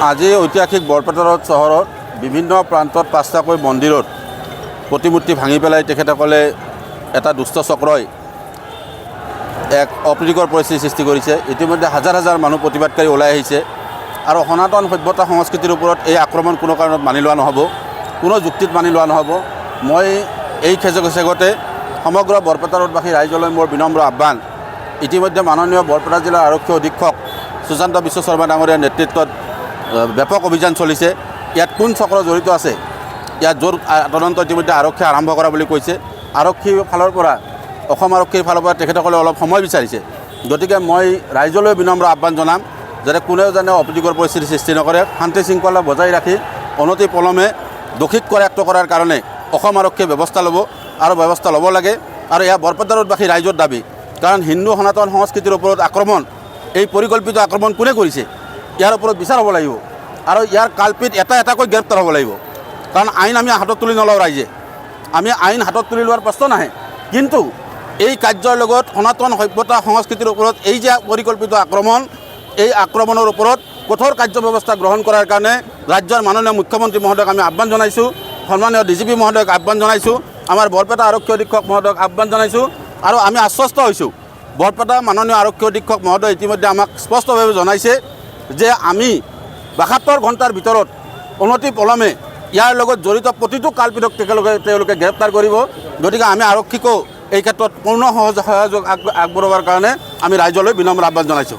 আজি ঐতিহাসিক বৰপেটা চহৰত বিভিন্ন প্ৰান্তত 5টাকৈ মন্দিৰত প্ৰতিমূৰ্তি ভাঙি পেলাই তেখেতসকলে এটা দুষ্ট চক্ৰই এক অপ্ৰীতিকৰ পৰিস্থিতি সৃষ্টি কৰিছে। ইতিমধ্যে হাজাৰ হাজাৰ মানুহ প্ৰতিবাদকাৰী ওলাই আহিছে আৰু সনাতন সভ্যতা সংস্কৃতিৰ ওপৰত এই আক্ৰমণ কোনো কাৰণত মানি লোৱা নহ'ব, কোনো যুক্তিত মানি লোৱা নহ'ব। মই এই খেজেগতে সমগ্ৰ বৰপেটা ৰোডবাসী ৰাইজলৈ মোৰ বিনম্ৰ আহ্বান। ইতিমধ্যে মাননীয় বৰপেটা জিলাৰ আৰক্ষী অধীক্ষক সুশান্ত বিশ্ব শৰ্মা ডাঙৰীয়াৰ নেতৃত্বত ব্যাপক অভিযান চলিছে। ইয়াত কোন চক্ৰ জড়িত আছে, ইয়াত জোৰ তদন্ত ইতিমধ্যে আৰক্ষীয়ে আৰম্ভ কৰা বুলি কৈছে। আৰক্ষীৰ ফালৰ পৰা, অসম আৰক্ষীৰ ফালৰ পৰা তেখেতসকলে অলপ সময় বিচাৰিছে। গতিকে মই ৰাইজলৈ বিনম্ৰ আহ্বান জনাম যাতে কোনেও যেনে অপ্ৰীতিকৰ পৰিস্থিতি সৃষ্টি নকৰে, শান্তি শৃংখলা বজাই ৰাখি অনতি পলমে দোষীক কৰায়ত্ব কৰাৰ কাৰণে অসম আৰক্ষীয়ে ব্যৱস্থা ল'ব আৰু ব্যৱস্থা ল'ব লাগে। আৰু এয়া বৰপেটা ৰোডবাসী ৰাইজৰ দাবী, কাৰণ হিন্দু সনাতন সংস্কৃতিৰ ওপৰত আক্ৰমণ, এই পৰিকল্পিত আক্ৰমণ কোনে কৰিছে ইয়াৰ ওপৰত বিচাৰ হ'ব লাগিব আৰু ইয়াৰ কালপিত এটা এটাকৈ গ্ৰেপ্তাৰ হ'ব লাগিব। কাৰণ আইন আমি হাতত তুলি নলওঁ ৰাইজে, আমি আইন হাতত তুলি লোৱাৰ প্ৰশ্ন নাহে, কিন্তু এই কাৰ্যৰ লগত সনাতন সভ্যতা সংস্কৃতিৰ ওপৰত এই যে পৰিকল্পিত আক্ৰমণ, এই আক্ৰমণৰ ওপৰত কঠোৰ কাৰ্যব্যৱস্থা গ্ৰহণ কৰাৰ কাৰণে ৰাজ্যৰ মাননীয় মুখ্যমন্ত্ৰী মহোদয়ক আমি আহ্বান জনাইছোঁ, সন্মানীয় DGP মহোদয়ক আহ্বান জনাইছোঁ, আমাৰ বৰপেটা আৰক্ষী অধীক্ষক মহোদয়ক আহ্বান জনাইছোঁ আৰু আমি আশ্বস্ত হৈছোঁ। বৰপেটা মাননীয় আৰক্ষী অধীক্ষক মহোদয় ইতিমধ্যে আমাক স্পষ্টভাৱে জনাইছে যে আমি 72 ঘণ্টাৰ ভিতৰত অনতি পলমে ইয়াৰ লগত জড়িত প্ৰতিটো কালপিতক তেওঁলোকে গ্ৰেপ্তাৰ কৰিব। গতিকে আমি আৰক্ষীকো এই ক্ষেত্ৰত পূৰ্ণ সহযোগ আগবঢ়োৱাৰ কাৰণে আমি ৰাইজলৈ বিনম্ৰ আহ্বান জনাইছোঁ।